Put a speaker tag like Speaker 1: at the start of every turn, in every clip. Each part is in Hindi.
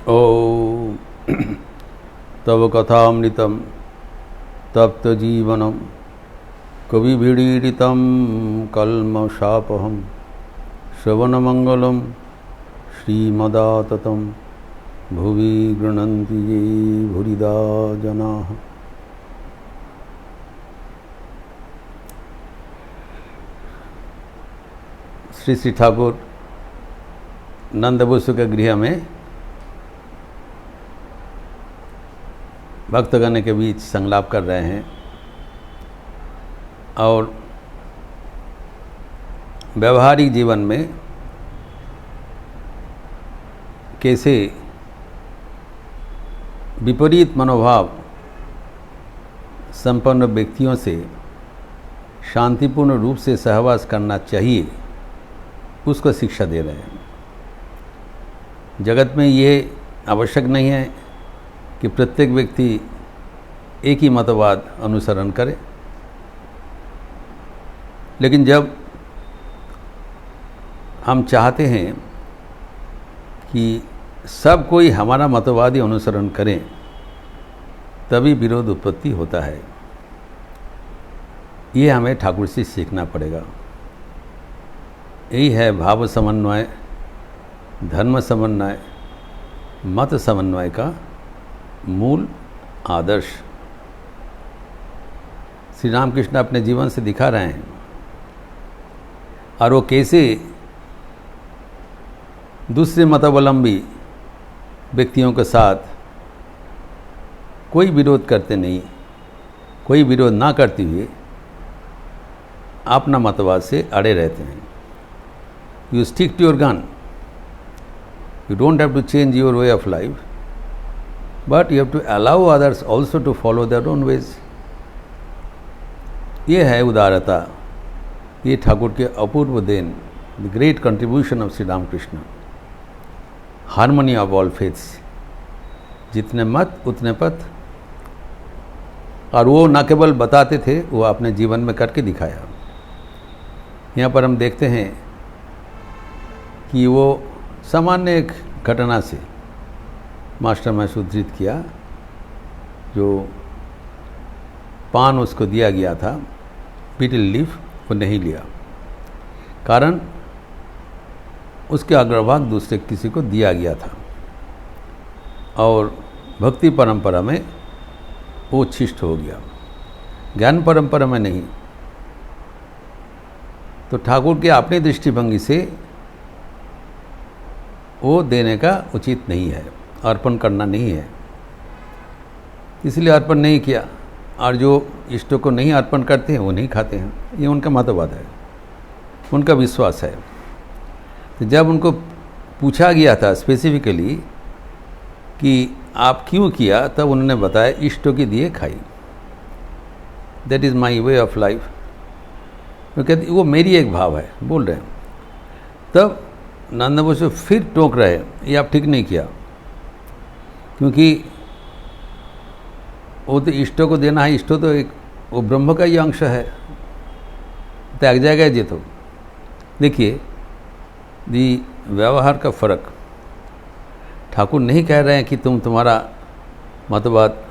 Speaker 1: ॐ तव कथामृतं तप्तजीवनं कविभिडीडितं कल्मषापहं श्रवणमंगलं श्रीमदाततं भुवि गृह्णन्ति ये भूरिदा जनाः। श्री श्री ठाकुर नंद बसु के गृह में भक्तगण के बीच संलाप कर रहे हैं और व्यवहारिक जीवन में कैसे विपरीत मनोभाव संपन्न व्यक्तियों से शांतिपूर्ण रूप से सहवास करना चाहिए, उसको शिक्षा दे रहे हैं। जगत में ये आवश्यक नहीं है कि प्रत्येक व्यक्ति एक ही मतवाद अनुसरण करे, लेकिन जब हम चाहते हैं कि सब कोई हमारा मतवाद ही अनुसरण करें, तभी विरोध उत्पत्ति होता है। ये हमें ठाकुर से सीखना पड़ेगा। यही है भाव समन्वय, धर्म समन्वय, मत समन्वय का मूल आदर्श। श्री रामकृष्ण अपने जीवन से दिखा रहे हैं और वो कैसे दूसरे मतावलंबी व्यक्तियों के साथ कोई विरोध करते नहीं, कोई विरोध ना करते हुए अपना मतवाद से अड़े रहते हैं। You stick to your gun, you don't have to change your way of life, but you have to allow others also to follow their own ways. ये है उदारता, ये ठाकुर के अपूर्व देन, the great contribution of Shri Ramakrishna. Harmony of all faiths, जितने मत उतने पथ। और वो न केवल बताते थे, वो अपने जीवन में करके दिखाया। यहाँ पर हम देखते हैं कि वो सामान्य एक घटना से मास्टर में उद्धृत किया। जो पान उसको दिया गया था, बीटल लीफ, वो नहीं लिया, कारण उसके अग्रभाग दूसरे किसी को दिया गया था और भक्ति परंपरा में वो उच्छिष्ट हो गया, ज्ञान परंपरा में नहीं। तो ठाकुर के अपनी दृष्टिभंगी से वो देने का उचित नहीं है, अर्पण करना नहीं है, इसलिए अर्पण नहीं किया। और जो इष्टों को नहीं अर्पण करते हैं वो नहीं खाते हैं, ये उनका मतवाद है, उनका विश्वास है। तो जब उनको पूछा गया था स्पेसिफिकली कि आप क्यों किया, तब उन्होंने बताया इष्टों की दिए खाई, that is my way of life. वो कहते वो मेरी एक भाव है, बोल रहे हैं। तब नंद बसु फिर टोक रहे, ये आप ठीक नहीं किया, क्योंकि वो तो इष्टों को देना है, इष्टों तो एक वो ब्रह्म का ही अंश है, त्याग जाएगा जी। तो देखिए दी व्यवहार का फर्क। ठाकुर नहीं कह रहे हैं कि तुम तुम्हारा मतवाद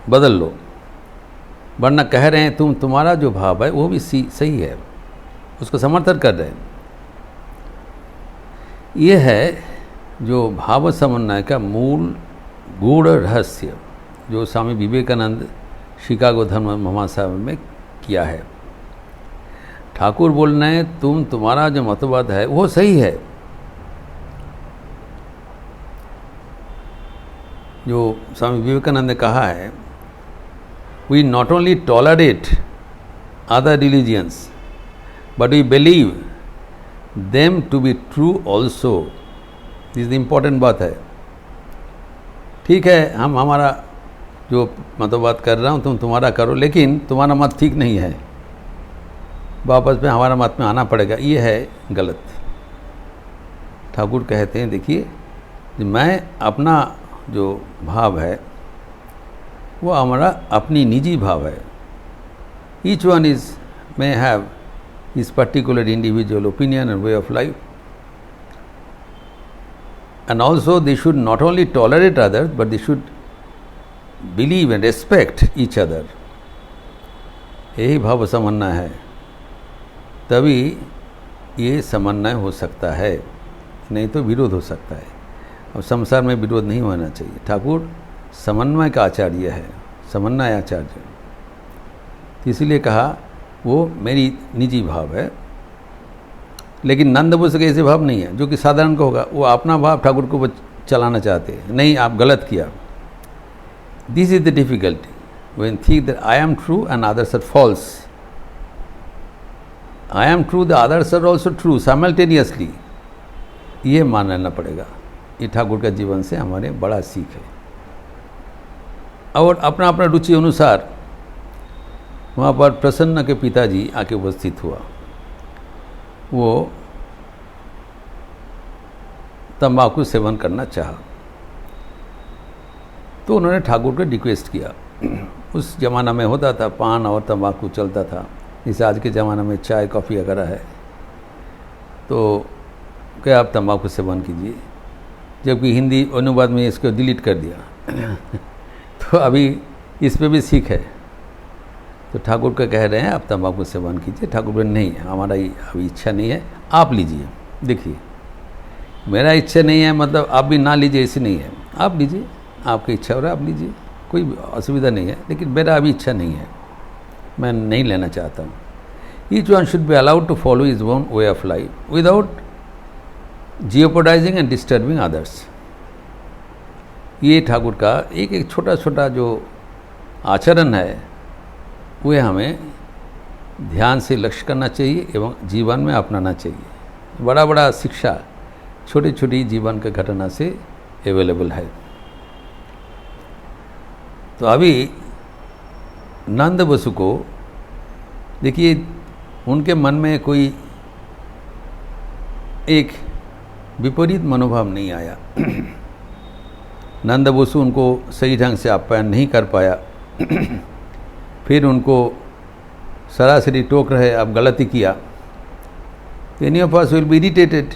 Speaker 1: बदल लो, वरना कह रहे हैं तुम तुम्हारा जो भाव है वो भी सही है, उसको समर्थन कर रहे हैं। ये है जो भाव समन्वय का मूल गूढ़ रहस्य, जो स्वामी विवेकानंद शिकागो धर्म महासभा में किया है। ठाकुर बोल रहे हैं तुम तुम्हारा जो मतवाद है वो सही है। जो स्वामी विवेकानंद ने कहा है, we not only tolerate other religions but we believe them to be true also. This the important बात है। ठीक है, हम हमारा जो मतवाद कर रहा हूँ तुम तुम्हारा करो, लेकिन तुम्हारा मत ठीक नहीं है, वापस में हमारा मत में आना पड़ेगा, ये है गलत। ठाकुर कहते हैं देखिए, मैं अपना जो भाव है वो हमारा अपनी निजी भाव है। Each one is may have his particular individual opinion and way of life. and also they should not only tolerate others but they should believe and respect each other. यही भाव समन्वय है, तभी ये समन्वय हो सकता है, नहीं तो विरोध हो सकता है। और संसार में विरोध नहीं होना चाहिए। ठाकुर समन्वय का आचार्य है, समन्वय आचार्य, इसीलिए कहा वो मेरी निजी भाव है। लेकिन नंद बोस का ऐसे भाव नहीं है जो कि साधारण का होगा, वो अपना भाव ठाकुर को चलाना चाहते हैं। नहीं, आप गलत किया। This is the difficulty when think that I am true and others are false. I am true, the others are also true simultaneously. ये मान लेना पड़ेगा। ये ठाकुर का जीवन से हमारे बड़ा सीख है। और अपना अपना रुचि अनुसार वहाँ पर प्रसन्न के पिताजी आके उपस्थित हुआ। वो तंबाकू सेवन करना चाहा, तो उन्होंने ठाकुर को रिक्वेस्ट किया। उस ज़माना में होता था, पान और तंबाकू चलता था, जैसे आज के ज़माना में चाय कॉफ़ी वगैरह है। तो क्या आप तंबाकू सेवन कीजिए, जबकि हिंदी अनुवाद में इसको डिलीट कर दिया। तो अभी इस पे भी सीख है। तो ठाकुर का कह रहे हैं आप तंबाकू सेवन कीजिए। ठाकुर बोले नहीं, हमारा अभी इच्छा नहीं है, आप लीजिए। देखिए, मेरा इच्छा नहीं है मतलब आप भी ना लीजिए ऐसे नहीं है, आप लीजिए, आपकी इच्छा हो रहा है आप लीजिए, कोई असुविधा नहीं है। लेकिन मेरा अभी इच्छा नहीं है, मैं नहीं लेना चाहता हूँ। Each one should be allowed to follow his own way of life without jeopardising and disturbing others. ये ठाकुर का एक एक छोटा छोटा जो आचरण है वे हमें ध्यान से लक्ष्य करना चाहिए एवं जीवन में अपनाना चाहिए। बड़ा बड़ा शिक्षा छोटी छोटी जीवन के घटना से अवेलेबल है। तो अभी नंद बसु को देखिए, उनके मन में कोई एक विपरीत मनोभाव नहीं आया। नंद बसु उनको सही ढंग से आप्यायन नहीं कर पाया। फिर उनको सरासरी टोक रहे, अब गलती किया। तो any of us will be irritated,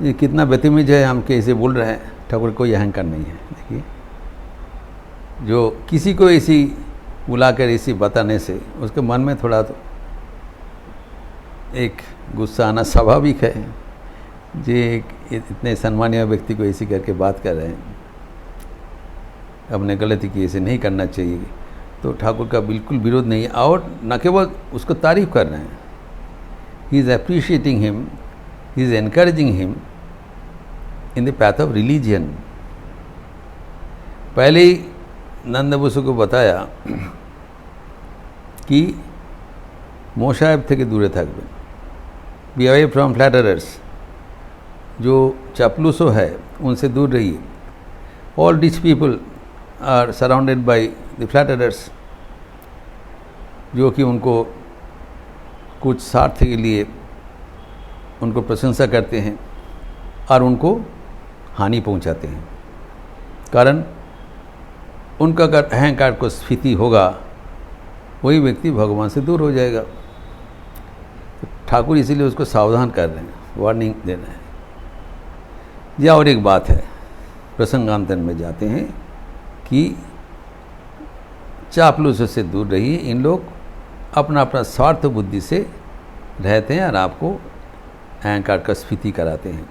Speaker 1: ये कितना बदतमीज है, हम कैसे बोल रहे हैं। ठाकुर कोई अहंकार नहीं है। देखिए, जो किसी को ऐसी बुलाकर ऐसी बताने से उसके मन में थोड़ा तो एक गुस्सा आना स्वाभाविक है। जे इतने सम्मानीय व्यक्ति को ऐसी करके बात कर रहे हैं, अपने गलती की ऐसे नहीं करना चाहिए। तो ठाकुर का बिल्कुल विरोध नहीं है, और न केवल उसको तारीफ कर रहे हैं, he is appreciating him, he is encouraging him in the path of religion. पहले ही नंद बसु को बताया कि मोशायब थे कि दूरे थकबे, बी अवे फ्रॉम फ्लैटरर्स, जो चापलूसो है उनसे दूर रहिए। All rich people are surrounded by the flatterers, जो कि उनको कुछ स्वार्थ के लिए उनको प्रशंसा करते हैं और उनको हानि पहुंचाते हैं। कारण उनका अगर अहंकार को स्फीति होगा, वही व्यक्ति भगवान से दूर हो जाएगा। तो ठाकुर इसीलिए उसको सावधान कर रहे हैं, वार्निंग दे रहे हैं। या और एक बात है, प्रसंगांतर में जाते हैं कि चापलूसों से दूर रहिए। इन लोग अपना अपना स्वार्थ बुद्धि से रहते हैं और आपको अहंकार का स्फीति कराते हैं।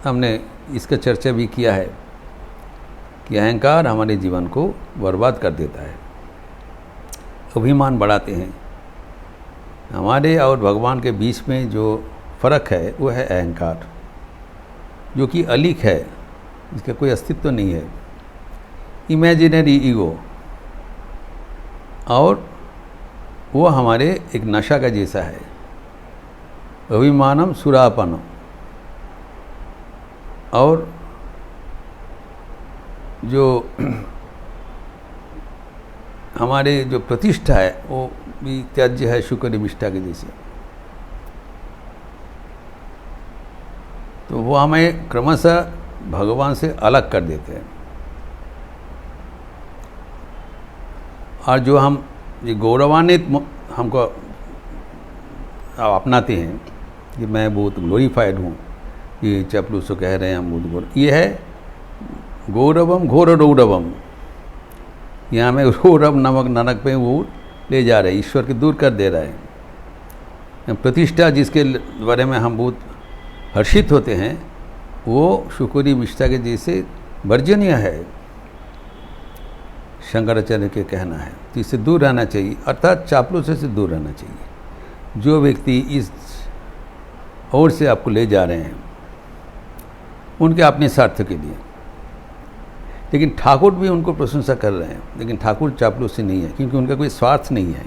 Speaker 1: हमने इसका चर्चा भी किया है कि अहंकार हमारे जीवन को बर्बाद कर देता है, अभिमान बढ़ाते हैं। हमारे और भगवान के बीच में जो फ़र्क है वो है अहंकार, जो कि अलिख है, इसका कोई अस्तित्व नहीं है, इमेजिनरी ईगो। और वो हमारे एक नशा का जैसा है, अभिमानम सुरापनम। और जो हमारे जो प्रतिष्ठा है वो भी त्याज्य है, शुक्र मिष्ठा के जैसे। तो वो हमें क्रमशः भगवान से अलग कर देते हैं। और जो हम ये गौरवान्वित हमको अपनाते हैं कि मैं बहुत ग्लोरीफाइड हूँ कि चापलूसो कह रहे हैं हम बुद्ध गौरव, ये है गौरवम घोर रौरवम। यहाँ में रौरव नमक नरक पे वो ले जा रहे हैं, ईश्वर के दूर कर दे रहा है। प्रतिष्ठा जिसके बारे में हम बहुत हर्षित होते हैं वो शुकुरी मिश्रा के जैसे वर्जनीय है, शंकराचार्य के कहना है। तो इससे दूर रहना चाहिए, अर्थात चापलूसी से दूर रहना चाहिए। जो व्यक्ति इस ओर से आपको ले जा रहे हैं उनके अपने स्वार्थ के लिए, लेकिन ठाकुर भी उनको प्रशंसा कर रहे हैं, लेकिन ठाकुर चापलूसी नहीं है क्योंकि उनका कोई स्वार्थ नहीं है।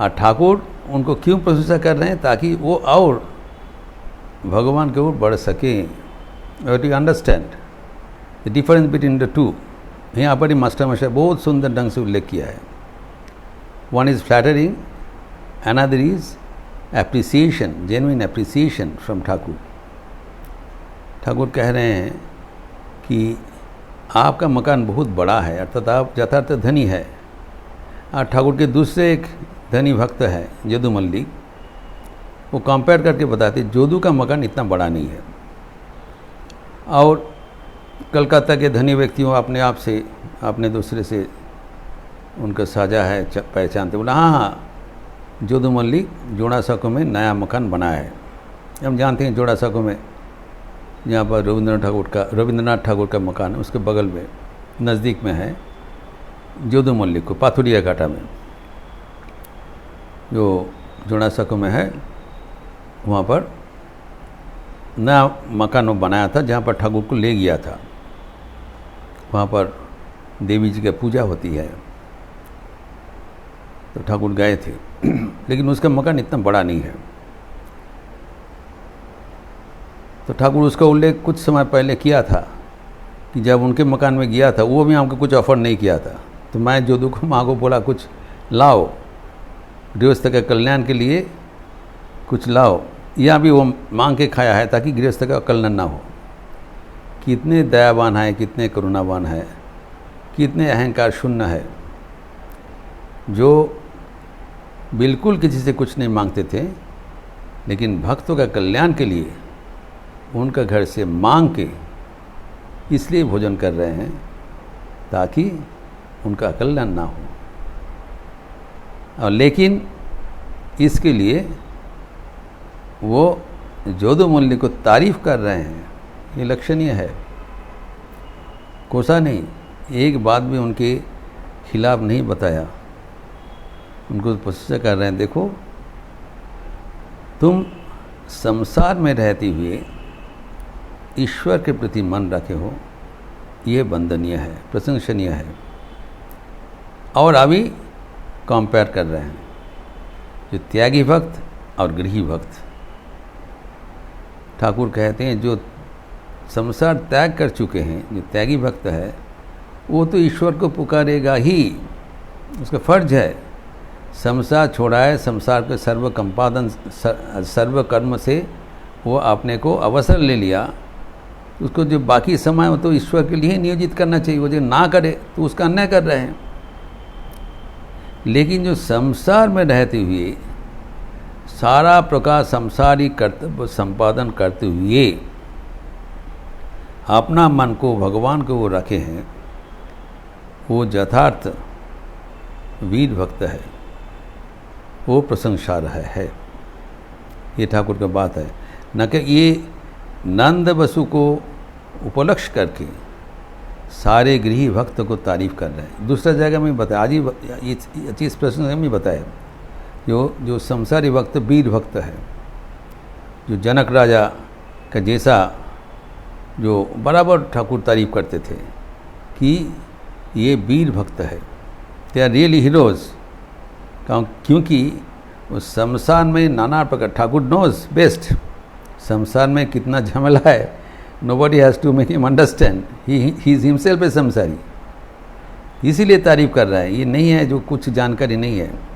Speaker 1: और ठाकुर उनको क्यों प्रशंसा कर रहे हैं? ताकि वो और भगवान की ओर बढ़ सकें। और to understand the difference between the two, यहाँ पर ही मास्टर मास्टर बहुत सुंदर ढंग से उल्लेख किया है। One is flattering, another is appreciation, genuine appreciation from Thakur. Thakur कह रहे हैं कि आपका मकान बहुत बड़ा है, अर्थात आप यथार्थ धनी है। और ठाकुर के दूसरे एक धनी भक्त है जोदू मल्लिक, वो कंपेयर करके बताते जोदू का मकान इतना बड़ा नहीं है। और कलकत्ता के धनी व्यक्तियों अपने आप से अपने दूसरे से उनका साझा है, पहचानते, बोला हाँ हाँ जोदू मल्लिक जोड़ासाको में नया मकान बनाया है। हम जानते हैं जोड़ासाको में जहाँ पर रविंद्रनाथ ठाकुर का मकान है, उसके बगल में नज़दीक में है जोदू मल्लिक को, पाथुरिया घाटा में जो जोड़ासाको में है, वहाँ पर नया मकान वो बनाया था जहाँ पर ठाकुर को ले गया था। वहाँ पर देवी जी की पूजा होती है, तो ठाकुर गए थे लेकिन उसका मकान इतना बड़ा नहीं है। तो ठाकुर उसका उल्लेख कुछ समय पहले किया था कि जब उनके मकान में गया था वो भी हमको कुछ ऑफ़र नहीं किया था, तो मैं जोदू को माँ को बोला कुछ लाओ, गृहस्थ के कल्याण के लिए कुछ लाओ। यहाँ भी वो मांग के खाया है ताकि गृहस्थ का कल्याण ना हो। कितने दयावान है, कितने करुणावान है, कितने अहंकार शून्य है, जो बिल्कुल किसी से कुछ नहीं मांगते थे, लेकिन भक्तों का कल्याण के लिए उनका घर से मांग के इसलिए भोजन कर रहे हैं ताकि उनका कल्याण ना हो। और लेकिन इसके लिए वो जोदू मल्लिक को तारीफ़ कर रहे हैं, ये लक्षणीय है। कोसा नहीं, एक बात भी उनके खिलाफ नहीं बताया, उनको प्रशंसा कर रहे हैं। देखो तुम संसार में रहते हुए ईश्वर के प्रति मन रखे हो, ये वंदनीय है, प्रशंसनीय है। और अभी कंपेयर कर रहे हैं जो त्यागी भक्त और गृही भक्त। ठाकुर कहते हैं जो संसार त्याग कर चुके हैं, जो त्यागी भक्त है, वो तो ईश्वर को पुकारेगा ही, उसका फर्ज है। संसार छोड़ाए, संसार के सर्व कर्म से वो अपने को अवसर ले लिया, उसको जो बाकी समय वो तो ईश्वर के लिए नियोजित करना चाहिए। वो जो ना करे तो उसका अन्याय कर रहे हैं। लेकिन जो संसार में रहते हुए सारा प्रकार संसारी कर्तव्य संपादन करते हुए अपना मन को भगवान को वो रखे हैं, वो यथार्थ वीर भक्त है, वो प्रशंसार्ह है। ये ठाकुर का बात है, न कि ये नंद वसु को उपलक्ष्य करके सारे गृही भक्त को तारीफ कर रहे हैं। दूसरा जगह में बताया, आज ही ये चीज़ प्रश्न में बताया, जो संसारी भक्त वीर भक्त है, जो जनक राजा का जैसा जो बराबर ठाकुर तारीफ करते थे कि ये वीर भक्त है, दे आर रियली हीरोज़। क्योंकि उस संसार में नाना प्रकार, ठाकुर नोज बेस्ट, संसार में कितना झमेला है, nobody has to make him understand, he is himself a संसारी, इसीलिए तारीफ कर रहा है। ये नहीं है जो कुछ जानकारी नहीं है,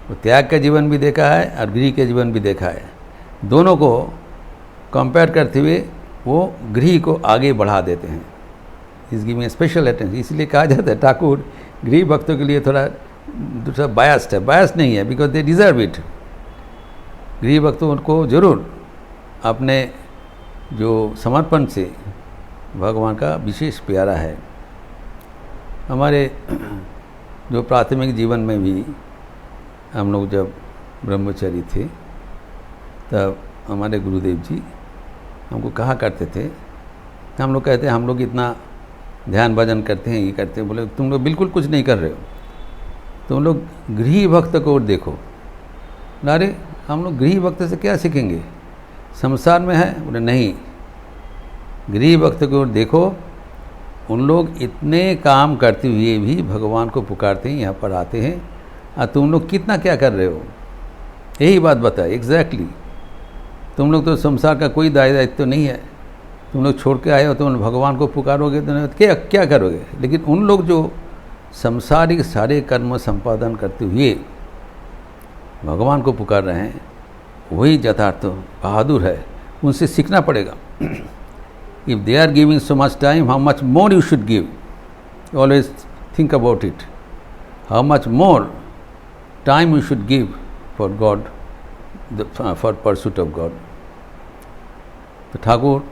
Speaker 1: वो त्याग का जीवन भी देखा है और गृह के जीवन भी देखा है। दोनों को कंपेयर करते हुए वो गृह को आगे बढ़ा देते हैं, इस गिविंग स्पेशल अटेंशन। इसलिए कहा जाता है ठाकुर गृह भक्तों के लिए थोड़ा दूसरा बायस्ड है, बायस नहीं है, बिकॉज दे डिज़र्व इट। गृह भक्तों को जरूर अपने जो समर्पण से भगवान का विशेष प्यारा है। हमारे जो प्राथमिक जीवन में भी हम लोग जब ब्रह्मचारी थे तब हमारे गुरुदेव जी हमको कहा करते थे, हम लोग कहते हैं हम लोग इतना ध्यान भजन करते हैं, ये करते हैं, बोले तुम लोग बिल्कुल कुछ नहीं कर रहे हो, तुम लोग गृही भक्त को देखो। अरे हम लोग गृही भक्त से क्या सीखेंगे, संसार में है? बोले नहीं, गृही भक्त को देखो, उन लोग इतने काम करते हुए भी भगवान को पुकारते हैं, यहाँ पर आते हैं, और तुम लोग कितना क्या कर रहे हो, यही बात बताए एग्जैक्टली। तुम लोग तो संसार का कोई दायित्व तो नहीं है, तुम लोग छोड़ के आए हो, तुम भगवान को पुकारोगे तो क्या करोगे। लेकिन उन लोग जो संसारिक सारे कर्म संपादन करते हुए भगवान को पुकार रहे हैं, वही यथार्थ बहादुर है, उनसे सीखना पड़ेगा। If they are giving so much time, how much more you should give, always think about it, how much more time you should give for God, for pursuit of God. तो ठाकुर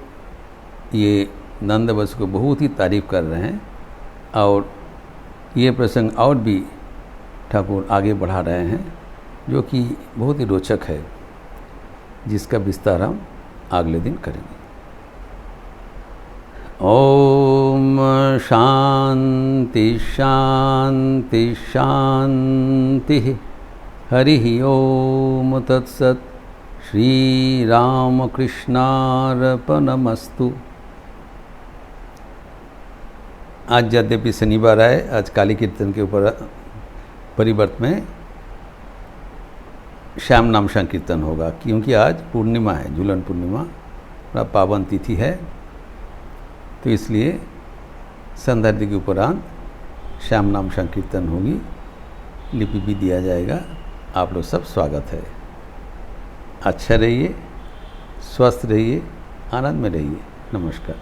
Speaker 1: ये नंद बस को बहुत ही तारीफ कर रहे हैं, और ये प्रसंग और भी ठाकुर आगे बढ़ा रहे हैं, जो कि बहुत ही रोचक है, जिसका विस्तार हम अगले दिन करेंगे। ओम शांति शांति शांति। हरि ओम तत्सत। श्री राम कृष्णार्पणमस्तु। आज यद्यपि शनिवार है, आज काली कीर्तन के ऊपर परिवर्त में श्याम नाम संकीर्तन होगा, क्योंकि आज पूर्णिमा है, झूलन पूर्णिमा, बड़ा पावन तिथि है, तो इसलिए संध्या के उपरांत श्याम नाम संकीर्तन होगी, लिपि भी दिया जाएगा। आप लोग सब स्वागत है। अच्छा रहिए, स्वस्थ रहिए, आनंद में रहिए। नमस्कार।